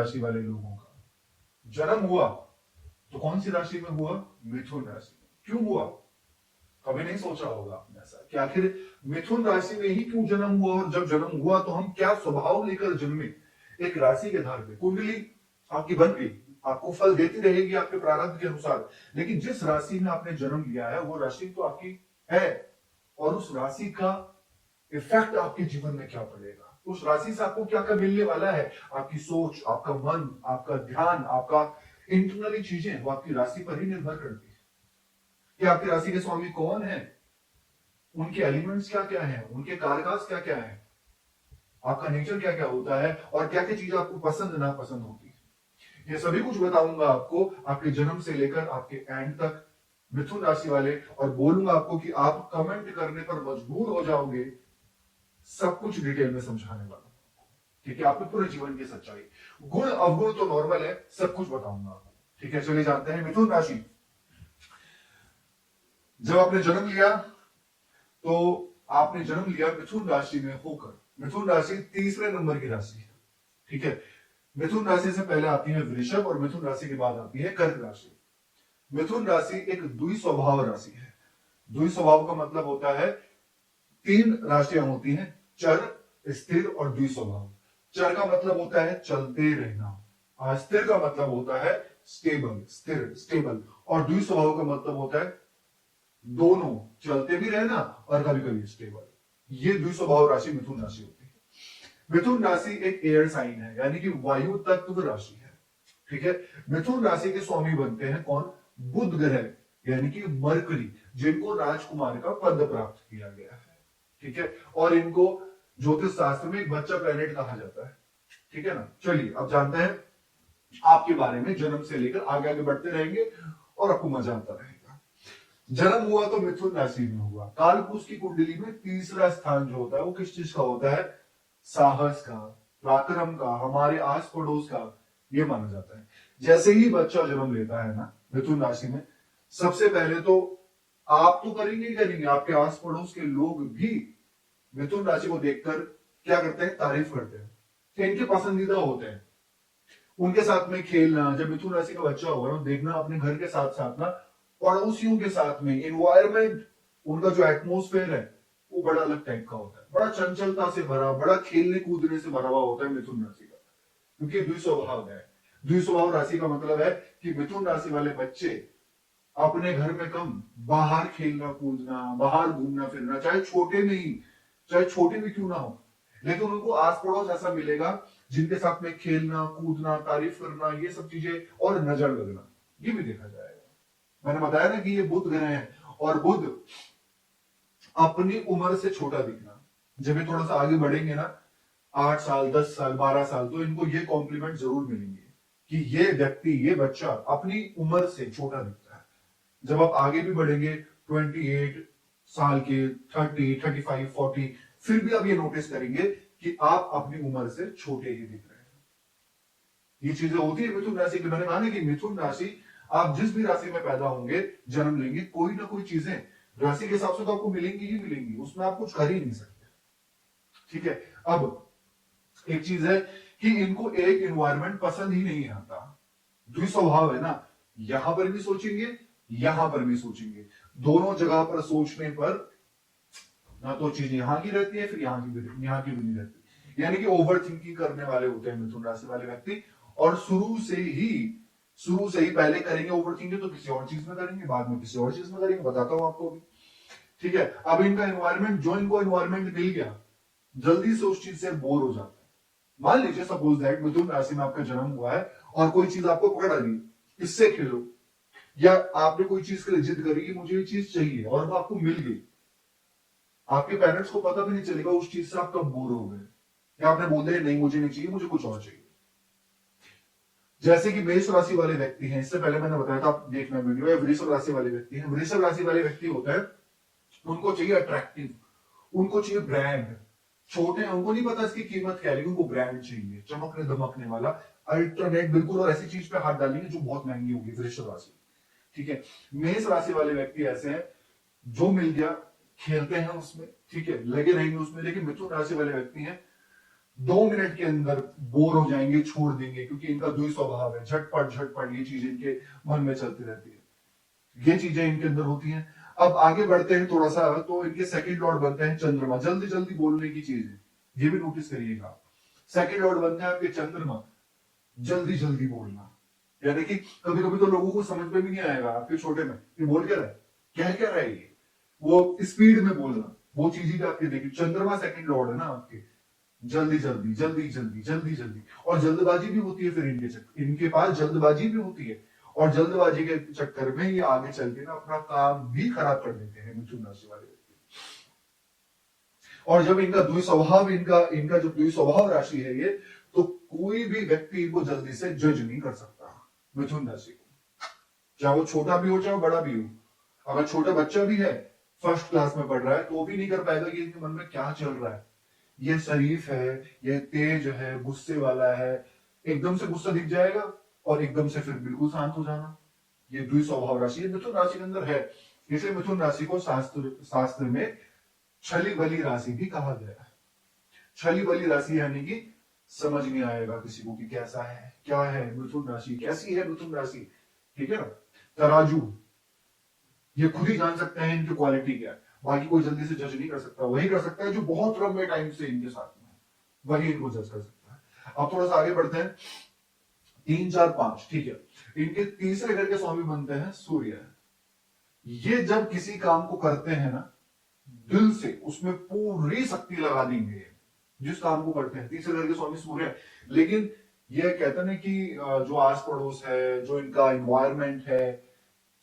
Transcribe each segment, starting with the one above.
राशि वाले लोगों का जन्म हुआ तो कौन सी राशि में हुआ? मिथुन राशि में। क्यों हुआ? कभी नहीं सोचा होगा आपने ऐसा कि आखिर मिथुन राशि में ही क्यों जन्म हुआ, और जब जन्म हुआ तो हम क्या स्वभाव लेकर जन्मे। एक राशि के आधार पे कुंडली आपकी बन गई, आपको फल देती रहेगी आपके प्रारब्ध के अनुसार, लेकिन जिस राशि में आपने जन्म लिया है वो राशि तो आपकी है, और उस राशि का इफेक्ट आपके जीवन में क्या पड़ेगा, उस राशि से आपको क्या क्या मिलने वाला है, आपकी सोच, आपका मन, आपका ध्यान, आपका इंटरनली चीजें, वो आपकी राशि पर ही निर्भर करती है कि आपकी राशि के स्वामी कौन है, उनके एलिमेंट्स क्या क्या है, उनके कारकास क्या क्या है, आपका नेचर क्या क्या होता है, और क्या क्या चीजें आपको पसंद ना पसंद होती है। ये सभी कुछ बताऊंगा आपको आपके जन्म से लेकर आपके एंड तक, मिथुन राशि वाले, और बोलूंगा आपको कि आप कमेंट करने पर मजबूर हो जाओगे, सब कुछ डिटेल में समझाने वाला, ठीक है, आपके पूरे जीवन की सच्चाई, गुण अवगुण तो नॉर्मल है, सब कुछ बताऊंगा आपको, ठीक है। चलिए जानते हैं मिथुन राशि। जब आपने जन्म लिया तो आपने जन्म लिया मिथुन राशि में होकर। मिथुन राशि तीसरे नंबर की राशि है, ठीक है। मिथुन राशि से पहले आती है वृषभ, और मिथुन राशि के बाद आती है कर्क राशि। मिथुन राशि एक द्विस्वभाव राशि है। द्विस्वभाव का मतलब होता है, तीन राशियां होती हैं, चर, स्थिर और द्विस्वभाव। चर का मतलब होता है चलते रहना, और स्थिर का मतलब होता है स्टेबल, स्थिर, स्टेबल, और द्विस्वभाव का मतलब होता है दोनों, चलते भी रहना और कभी कभी स्टेबल। ये द्विस्वभाव राशि मिथुन राशि होती है। मिथुन राशि एक एयर साइन है, यानी कि वायु तत्व राशि है, ठीक है। मिथुन राशि के स्वामी बनते हैं कौन? बुध ग्रह, यानी कि मरकरी, जिनको राजकुमार का पद प्राप्त किया गया है, ठीक है। और इनको ज्योतिष शास्त्र में एक बच्चा प्लेनेट कहा जाता है, ठीक है ना। चलिए अब जानते हैं आपके बारे में, जन्म से लेकर आगे आगे बढ़ते रहेंगे और आपको मजा आता रहेगा। जन्म हुआ तो मिथुन राशि में हुआ। कालपुरुष की कुंडली में तीसरा स्थान जो होता है वो किस चीज का होता है? साहस का, पराक्रम का, हमारे आस पड़ोस का, ये माना जाता है। जैसे ही बच्चा जन्म लेता है ना मिथुन राशि में, सबसे पहले तो आप तो करेंगे ही करेंगे, आपके आस पड़ोस के लोग भी मिथुन राशि को देखकर क्या करते हैं? तारीफ करते हैं कि इनके पसंदीदा होते हैं, उनके साथ में खेलना। जब मिथुन राशि का बच्चा होगा ना, देखना अपने घर के साथ साथ ना पड़ोसियों के साथ में एनवायरमेंट, उनका जो एटमोस्फेयर है वो बड़ा अलग टाइप का होता है, बड़ा चंचलता से भरा, बड़ा खेलने कूदने से भरा हुआ होता है मिथुन राशि का, क्योंकि द्विस्वभाव है। द्विस्वभाव राशि का मतलब है कि मिथुन राशि वाले बच्चे अपने घर में कम, बाहर खेलना कूदना, बाहर घूमना फिरना, चाहे छोटे में ही, चाहे छोटे भी क्यों ना हो, लेकिन उनको आस पड़ोस ऐसा मिलेगा जिनके साथ में खेलना कूदना, तारीफ करना, ये सब चीजें, और नजर लगना, ये भी देखा जाएगा। मैंने बताया ना कि ये बुध ग्रह है, और बुध अपनी उम्र से छोटा दिखना। जब ये थोड़ा सा आगे बढ़ेंगे ना, 8 साल, 10 साल, 12 साल, तो इनको ये कॉम्प्लीमेंट जरूर मिलेंगे कि ये व्यक्ति, ये बच्चा अपनी उम्र से छोटा दिखता है। जब आप आगे भी बढ़ेंगे 28 साल के, 30, 35, 40, फिर भी आप ये नोटिस करेंगे कि आप अपनी उम्र से छोटे ही दिख रहे हैं। ये चीजें होती है मिथुन राशि की। मैंने कहा ना कि मिथुन राशि, आप जिस भी राशि में पैदा होंगे, जन्म लेंगे, कोई ना कोई चीजें राशि के हिसाब से तो आपको मिलेंगी ही मिलेंगी, उसमें आप कुछ कर ही नहीं सकते, ठीक है। अब एक चीज है कि इनको एक एनवायरमेंट पसंद ही नहीं आता। द्विस्वभाव है ना, यहां पर भी सोचेंगे, यहां पर भी सोचेंगे, दोनों जगह पर सोचने पर ना तो चीज यहां की रहती है, फिर यहां की भी नहीं रहती, यानी कि ओवर थिंकिंग करने वाले होते हैं मिथुन राशि वाले व्यक्ति। और शुरू से ही पहले करेंगे ओवर थिंकिंग तो किसी और चीज में करेंगे, बाद में किसी और चीज में करेंगे, बताता हूं आपको अभी, ठीक है। अब इनका एनवायरमेंट, जो इनको एनवायरमेंट मिल गया, जल्दी से उस चीज से बोर हो जाता है। मान लीजिए सपोज दैट मिथुन राशि में आपका जन्म हुआ है और कोई चीज आपको पकड़ रही, इससे खेलो, या आपने कोई चीज के लिए जिद करी कि मुझे ये चीज चाहिए और वो आपको मिल गई, आपके पेरेंट्स को पता भी नहीं चलेगा उस चीज से आप कब बोर हो गए, या आपने बोल दिया नहीं मुझे नहीं चाहिए, मुझे कुछ और चाहिए। जैसे कि मेष राशि वाले व्यक्ति हैं, इससे पहले मैंने बताया था, आप देखना वीडियो, या वृषभ राशि वाले व्यक्ति हैं। वृषभ राशि वाले व्यक्ति होता है, उनको चाहिए अट्रैक्टिव, उनको चाहिए ब्रांड। छोटे हैं, उनको नहीं पता इसकी कीमत क्या है, लेकिन उनको ब्रांड चाहिए, चमकने दमकने वाला, अल्टरनेट बिल्कुल, और ऐसी चीज पे हाथ डालेंगे जो बहुत महंगी होगी। वृषभ राशि, ठीक है। मेष राशि वाले व्यक्ति ऐसे हैं, जो मिल गया खेलते हैं उसमें, ठीक है, लगे रहेंगे उसमें। लेकिन मिथुन राशि वाले व्यक्ति हैं, 2 मिनट के अंदर बोर हो जाएंगे, छोड़ देंगे, क्योंकि इनका द्वि स्वभाव है, झटपट झटपट ये चीजें इनके मन में चलती रहती है, ये चीजें इनके अंदर होती हैं। अब आगे बढ़ते हैं थोड़ा सा, तो इनके सेकंड लॉर्ड बनते हैं चंद्रमा, जल्दी जल्दी बोलने की चीज है, ये भी नोटिस करिएगा। सेकंड लॉर्ड बनते हैं आपके चंद्रमा, जल्दी जल्दी बोलना, यानी कि कभी कभी तो लोगों को समझ में भी नहीं आएगा आपके छोटे में ये बोल क्या रहा है, क्या रहा है ये, वो स्पीड में बोलना, वो चीज ही आपके देखिए चंद्रमा सेकंड लॉर्ड है ना आपके, जल्दी जल्दी जल्दी जल्दी जल्दी जल्दी, और जल्दबाजी भी होती है, फिर इनके पास जल्दबाजी भी होती है, और जल्दबाजी के चक्कर में ये आगे चल के ना अपना काम भी खराब कर देते हैं मिथुन राशि वाले व्यक्ति। और जब इनका द्वि स्वभाव, इनका इनका जो द्वि स्वभाव राशि है ये, तो कोई भी व्यक्ति इनको जल्दी से जज नहीं कर सकता मिथुन राशि को, चाहे वो छोटा भी हो चाहे वो बड़ा भी हो। अगर छोटा बच्चा भी है, फर्स्ट क्लास में पढ़ रहा है, तो वो भी नहीं कर पाएगा कि इनके मन में क्या चल रहा है, ये शरीफ है, ये तेज है, गुस्से वाला है, एकदम से गुस्सा दिख जाएगा और एकदम से फिर बिल्कुल शांत हो जाना, ये द्वि स्वभाव राशि मिथुन राशि के अंदर है। इसलिए मिथुन राशि को शास्त्र में छली बली राशि भी कहा गया है। छली बली राशि यानी कि समझ नहीं आएगा किसी को कि कैसा है, क्या है मिथुन राशि, कैसी है मिथुन राशि, ठीक है ना। तराजू, ये खुद ही जान सकते हैं इनकी क्वालिटी क्या है, बाकी कोई जल्दी से जज नहीं कर सकता, वही कर सकता है जो बहुत लंबे टाइम से इनके साथ में है, वही इनको जज कर सकता है। अब थोड़ा सा आगे बढ़ते हैं, 3 4 5, ठीक है। इनके तीसरे घर के स्वामी बनते हैं सूर्य। ये जब किसी काम को करते हैं ना, दिल से उसमें पूरी शक्ति लगा देंगे, जिस काम को करते हैं। तीसरे घर के स्वामी सूर्य, लेकिन यह कहते हैं कि जो आस पड़ोस है, जो इनका एनवायरमेंट है,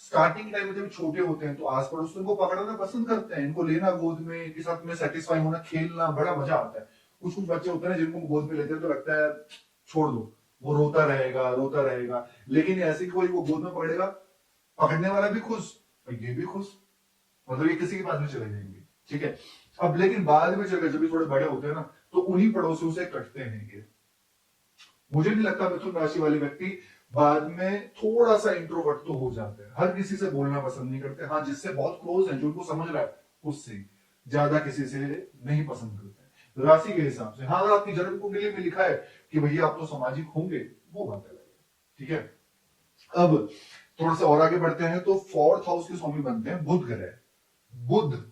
स्टार्टिंग टाइम में जब छोटे होते हैं तो आस पड़ोस तो इनको पकड़ना पसंद करते हैं, इनको लेना गोद में, इनके साथ में सेटिस्फाई होना, खेलना, बड़ा मजा आता है। कुछ कुछ बच्चे होते हैं जिनको गोद में लेते हैं तो लगता है छोड़ दो, वो रोता रहेगा रोता रहेगा, लेकिन ऐसे कोई वो गोद में पकड़ेगा, पकड़ने वाला भी खुश और ये भी खुश, मतलब ये किसी के पास में चले जाएंगे, ठीक है। अब लेकिन बाद में चले, जब भी थोड़े बड़े होते हैं ना, तो उन्हीं पड़ोसियों से कटते हैं ये। मुझे नहीं लगता मिथुन राशि वाले व्यक्ति बाद में थोड़ा सा इंट्रोवर्ट तो हो जाते हैं, हर किसी से बोलना पसंद नहीं करते, हाँ जिससे बहुत क्लोज है, जो उनको समझ रहा है उससे, ज्यादा किसी से नहीं पसंद करते राशि के हिसाब से। हाँ, अगर आपकी जन्म कुंडली में लिखा है कि भैया आप तो सामाजिक होंगे, वो बात अलग है, ठीक है। अब थोड़ा सा और आगे बढ़ते हैं, तो 4th हाउस के स्वामी बनते हैं बुध ग्रह। बुध,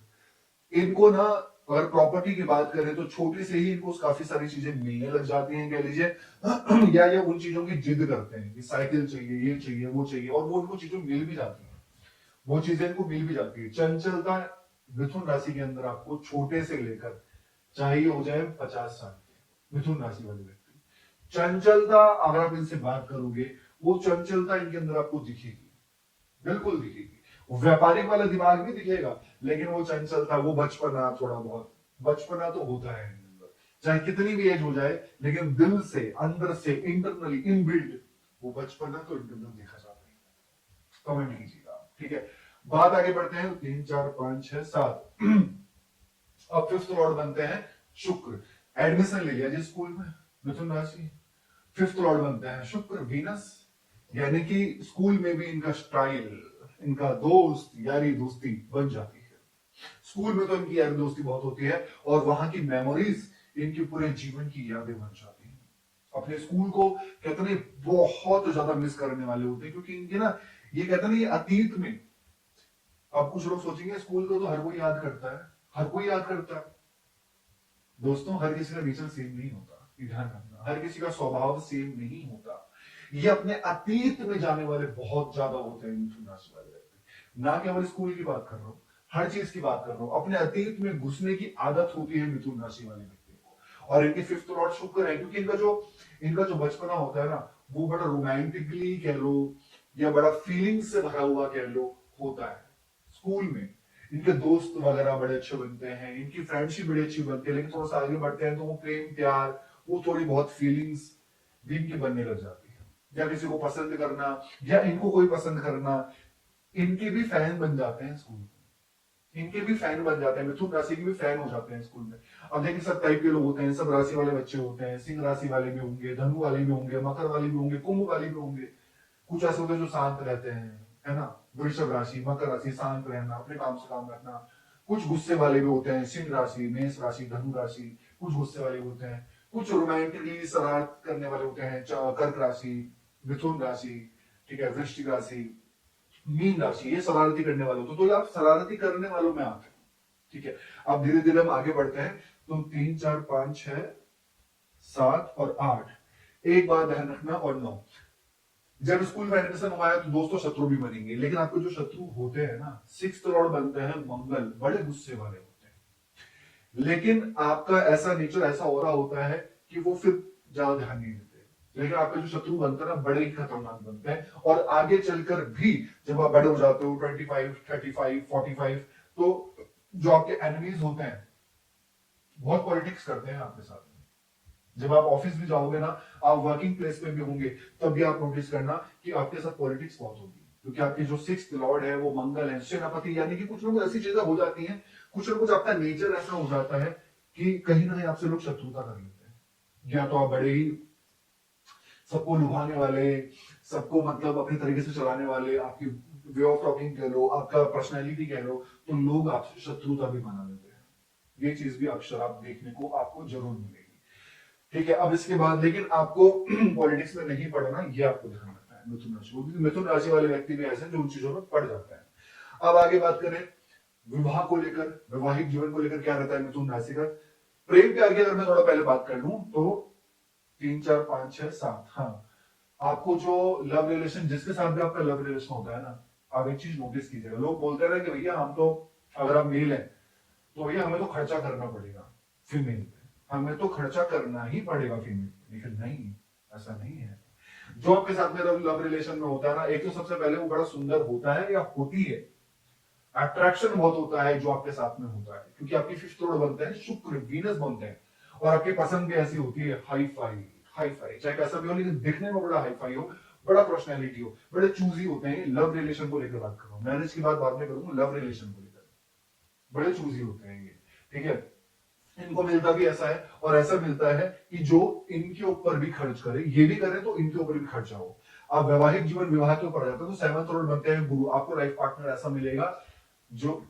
इनको ना अगर प्रॉपर्टी की बात करें तो छोटी से ही इनको काफी सारी चीजें मिलने लग जाती हैं, कह लीजिए या ये उन चीजों की जिद करते हैं कि साइकिल चाहिए, ये चाहिए, वो चाहिए, और वो उनको चीजें मिल भी जाती हैं, वो चीजें इनको मिल भी जाती है। चंचलता मिथुन राशि के अंदर आपको छोटे से लेकर चाहे हो जाए 50 साल के मिथुन राशि वाले व्यक्ति, चंचलता अगर आप इनसे बात करोगे, वो चंचलता इनके अंदर आपको दिखेगी, बिल्कुल दिखेगी। व्यापारिक वाला दिमाग भी दिखेगा, लेकिन वो चंचलता, वो बचपना, थोड़ा बहुत बचपना तो होता है अंदर, चाहे कितनी भी एज हो जाए, लेकिन दिल से, अंदर से, इंटरनली इनबिल्ट वो बचपना तो इंटरनल देखा जाता है। कमेंट कीजिएगा, ठीक है। बात आगे बढ़ते हैं, 3 4 5 6 7 अब 5th लॉर्ड बनते हैं शुक्र। एडमिशन ले लिया जिस स्कूल में, मिथुन राशि, 5th लॉर्ड बनते हैं शुक्र, वीनस, यानी कि स्कूल में भी इनका स्टाइल, इनका दोस्त, यारी दोस्ती बन जाती है। स्कूल में तो इनकी यारी दोस्ती बहुत होती है, और वहां की मेमोरीज इनके पूरे जीवन की यादें बन जाती हैं। अपने स्कूल को कहते नहीं बहुत ज्यादा मिस करने वाले होते हैं, क्योंकि इनके ना, ये कहते नहीं अतीत में, अब कुछ लोग सोचेंगे स्कूल को तो हर कोई याद करता है, हर कोई याद करता है। दोस्तों, हर किसी का नेचर सेम नहीं होता, ध्यान रखना, हर किसी का स्वभाव सेम नहीं होता। ये अपने अतीत में जाने वाले बहुत ज्यादा होते हैं मिथुन राशि वाले व्यक्ति, ना केवल स्कूल की बात कर रहा हूं, हर चीज की बात कर रहा हूं, अपने अतीत में घुसने की आदत होती है मिथुन राशि वाले व्यक्ति को। और इनके 5th लॉर्ड शुक्र है, क्योंकि इनका जो बचपना होता है ना, वो बड़ा रोमांटिकली कह लो या बड़ा फीलिंग से भरा हुआ कह लो होता है। स्कूल में इनके दोस्त वगैरह बड़े अच्छे बनते हैं, इनकी फ्रेंडशिप बड़ी अच्छी बनती है, लेकिन थोड़ा सा आगे बढ़ते हैं तो वो प्रेम प्यार, वो थोड़ी बहुत फीलिंग्स भी इनकी बनने लग जाती है, या किसी को पसंद करना, या इनको कोई पसंद करना, इनके भी फैन बन जाते हैं स्कूल में, इनके भी फैन बन जाते हैं, मिथुन राशि के भी फैन हो जाते हैं स्कूल में। अब देखिए सब टाइप के लोग होते हैं, सब राशि वाले बच्चे होते हैं, सिंह राशि वाले भी होंगे, धनु वाले भी होंगे, मकर वाले भी होंगे, कुंभ वाले भी होंगे, कुछ ऐसे होते हैं जो शांत रहते हैं, है ना, वृषभ राशि, मकर राशि, शांत रहना, अपने काम से काम रखना। कुछ गुस्से वाले भी होते हैं, सिंह राशि, मेष राशि, धनु राशि, कुछ गुस्से वाले होते हैं, कुछ रोमांटिकली शरारत करने वाले होते हैं, कर्क राशि, मिथुन राशि, ठीक है, वृश्चिक राशि, मीन राशि, ये शरारती करने वाले होते हैं, तो ये आप शरारती करने वालों में आते हैं, ठीक है। अब धीरे धीरे हम आगे बढ़ते हैं, तो 3 4 5 6 7 और 8, एक बात ध्यान रखना, और 9। जब स्कूल में एडमिशन हुआ है तो दोस्तों शत्रु भी बनेंगे, लेकिन आपके जो शत्रु होते हैं ना, 6th लॉर्ड बनते हैं मंगल, बड़े गुस्से वाले होते हैं, लेकिन आपका ऐसा नेचर, ऐसा हो रहा होता है कि वो फिर ज्यादा ध्यान नहीं देते, लेकिन आपके जो शत्रु बनते हैं ना, बड़े ही खतरनाक बनते हैं, और आगे चलकर भी जब आप बड़े हो जाते हो 25 35 45, तो जो आपके एनिमीज होते हैं बहुत पॉलिटिक्स करते हैं आपके साथ। जब आप ऑफिस भी जाओगे ना, आप वर्किंग प्लेस पे भी होंगे, तब भी आप नोटिस करना कि आपके साथ पॉलिटिक्स बहुत होगी, क्योंकि आपकी जो 6th लॉर्ड है वो मंगल है, सेनापति, यानी कि कुछ ना कुछ ऐसी चीजें हो जाती हैं, कुछ ना कुछ आपका नेचर ऐसा हो जाता है कि कहीं ना कहीं आपसे लोग शत्रुता कर लेते हैं, या तो आप बड़े ही सबको लुभाने वाले, सबको मतलब अपने तरीके से चलाने वाले, आपकी वे ऑफ टॉकिंग कह लो, आपका पर्सनैलिटी कह लो, तो लोग आपसे शत्रुता भी बना लेते हैं। ये चीज भी अक्सर आप देखने को आपको जरूर मिलेगी, ठीक है। अब इसके बाद लेकिन आपको पॉलिटिक्स में नहीं पढ़ना, ये आपको ध्यान रखना है मिथुन राशि को, क्योंकि मिथुन राशि वाले व्यक्ति भी ऐसे हैं जो उन चीजों में पड़ जाता है। अब आगे बात करें विवाह को लेकर, वैवाहिक जीवन को लेकर क्या रहता है मिथुन राशि का। प्रेम प्यार की अगर मैं थोड़ा पहले बात कर लूं तो 3 4 5 6 7, हाँ, आपको जो लव रिलेशन, जिसके साथ भी आपका लव रिलेशन होता है ना, आप एक चीज नोटिस कीजिएगा, लोग बोलते रहे कि भैया हम तो, अगर आप मेल है तो भैया हमें तो खर्चा करना पड़ेगा फीमेल पे, हमें तो खर्चा करना ही पड़ेगा फीमेल पे, लेकिन नहीं, ऐसा नहीं है। जो आपके साथ में लव रिलेशन में होता है ना, एक तो सबसे पहले वो बड़ा सुंदर होता है या होती है, अट्रैक्शन बहुत होता है जो आपके साथ में होता है, क्योंकि आपकी 5th लॉर्ड बनते हैं शुक्र, वीनस बनते हैं, और आपकी पसंद भी ऐसी होती है हाई फाई, हाई फाई, चाहे कैसा भी हो, लेकिन दिखने में बड़ा हाई फाई हो, बड़ा पर्सनैलिटी हो, बड़े चूजी होते हैं। लव रिलेशन को लेकर बात कर रहा हूं, मैरिज की बात बाद में करूंगा, लव रिलेशन को लेकर बड़े चूजी होते हैं ये, ठीक है। इनको मिलता भी ऐसा है, और ऐसा मिलता है कि जो इनके ऊपर भी खर्च करे, ये भी करे तो इनके ऊपर भी खर्चा हो। अब वैवाहिक जीवन विवाह के ऊपर जाता है तो 7th लॉर्ड बनते हैं गुरु, आपको लाइफ पार्टनर ऐसा मिलेगा जो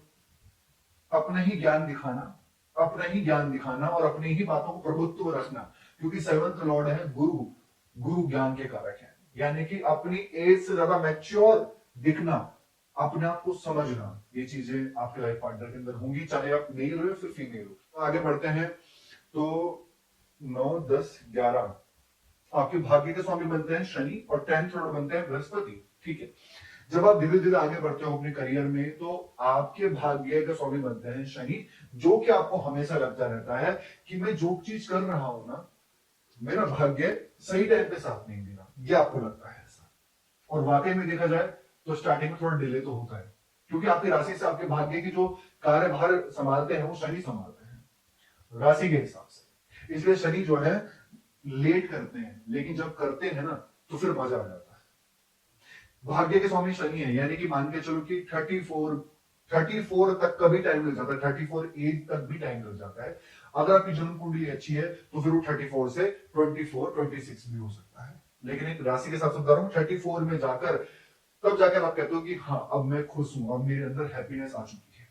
अपना ही ज्ञान दिखाना, अपना ही ज्ञान दिखाना और अपनी ही बातों को प्रभुत्व रखना, क्योंकि 7th लॉर्ड है गुरु, गुरु ज्ञान के कारक है, यानी कि अपनी एज से ज्यादा मैच्योर दिखना, अपने आप को समझना, ये चीजें आपके लाइफ पार्टनर के अंदर होंगी, चाहे आप मेल हो या फिर फीमेल हो। तो आगे बढ़ते हैं, तो 9 10 11 आपके भाग्य के स्वामी बनते हैं शनि, और 10th लॉर्ड बनते हैं बृहस्पति, ठीक है। जब आप धीरे धीरे आगे बढ़ते हो अपने करियर में, तो आपके भाग्य के स्वामी बनते हैं शनि, जो कि आपको हमेशा लगता रहता है कि मैं जो चीज कर रहा हूं ना, मेरा भाग्य सही टाइम पे साथ नहीं दे रहा, ये आपको लगता है ऐसा। और वाकई में देखा जाए तो स्टार्टिंग में थोड़ा डिले तो होता है, क्योंकि आपकी राशि से आपके भाग्य की जो कार्यभार संभालते हैं वो शनि संभालते हैं राशि के हिसाब से, इसलिए शनि जो है लेट करते हैं, लेकिन जब करते हैं ना तो फिर मजा आ जाता है। भाग्य के स्वामी शनि है, यानी कि मान के चलो कि 34 तक का भी टाइम लग जाता है, 34 एज तक भी टाइम लग जाता है। अगर आपकी जन्म कुंडली अच्छी है तो फिर वो 34 से 24 26 भी हो सकता है, लेकिन एक राशि के हिसाब से बता रहा हूँ, 34 में जाकर तब जाकर आप कहते हो कि हाँ अब मैं खुश हूं, अब मेरे अंदर हैप्पीनेस आ चुकी है,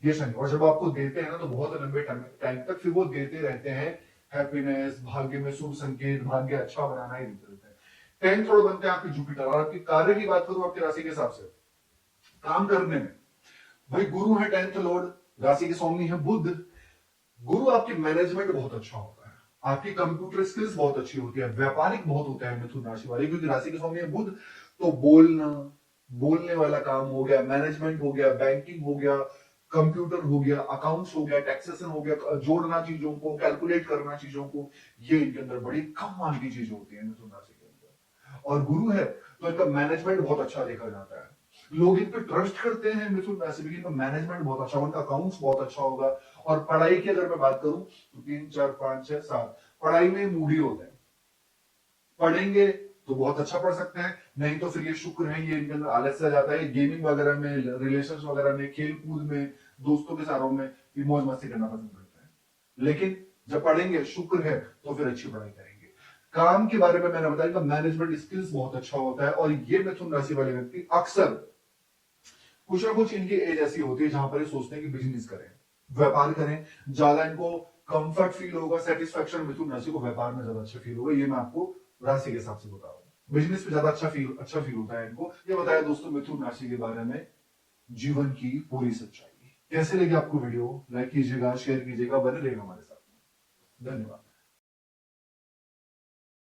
ये शनि। और जब आपको देते हैं ना तो बहुत लंबे टाइम तक फिर वो देते रहते हैं हैप्पीनेस, भाग्य में शुभ संकेत, भाग्य अच्छा बनाना ही देते रहते हैं। 10th लॉर्ड बनते हैं आपके जुपिटर, और आपकी कार्य की बात करूं आपकी राशि के हिसाब से, काम करने में भाई गुरु है 10th लॉर्ड, राशि के स्वामी है बुध। गुरु आपकी मैनेजमेंट बहुत अच्छा होता है, आपकी कंप्यूटर स्किल्स बहुत अच्छी होती है, व्यापारिक बहुत होता है मिथुन राशि वाले, क्योंकि राशि के स्वामी है बुध, तो बोलने वाला काम हो गया, मैनेजमेंट हो गया, बैंकिंग हो गया, कंप्यूटर हो गया, अकाउंट्स हो गया, टैक्सेशन हो गया, जोड़ना चीजों को, कैलकुलेट करना चीजों को, ये इनके अंदर बड़ी कम मान की चीजें होती है मिथुन राशि के अंदर। और गुरु है तो इनका मैनेजमेंट बहुत अच्छा देखा जाता है, लोग इन पे ट्रस्ट करते हैं मिथुन राशि में, इनका मैनेजमेंट बहुत अच्छा होगा, अकाउंट्स बहुत अच्छा होगा। और पढ़ाई की अगर मैं बात करूं तो 3 4 5 6 7 पढ़ाई में मूडी होते हैं, पढ़ेंगे तो बहुत अच्छा पढ़ सकते हैं, नहीं तो फिर ये शुक्र है, ये इनके अंदर आलस्य आ जाता है, गेमिंग वगैरह में, रिलेशंस वगैरह में, खेल कूद में, दोस्तों के सारों में ये मौज मस्ती करना पसंद करते हैं। लेकिन जब पढ़ेंगे शुक्र है तो फिर अच्छी पढ़ाई करेंगे। काम के बारे में मैंने बताया मैनेजमेंट स्किल्स बहुत अच्छा होता है, और ये मिथुन राशि वाले व्यक्ति अक्सर कुछ ना कुछ इनकी एज ऐसी होती है जहां पर ये सोचते हैं कि बिजनेस करें, व्यापार करें, ज्यादा इनको कंफर्ट फील होगा, सेटिस्फैक्शन मिथुन राशि को व्यापार में ज्यादा अच्छा फील होगा। ये मैं आपको राशि के हिसाब से बता रहा हूँ। बिजनेस में ज्यादा अच्छा फील होता है इनको। ये बताया दोस्तों मिथुन राशि के बारे में जीवन की पूरी सच्चाई। कैसे लगी आपको वीडियो? लाइक कीजिएगा, शेयर कीजिएगा, बने रहिएगा हमारे साथ। धन्यवाद।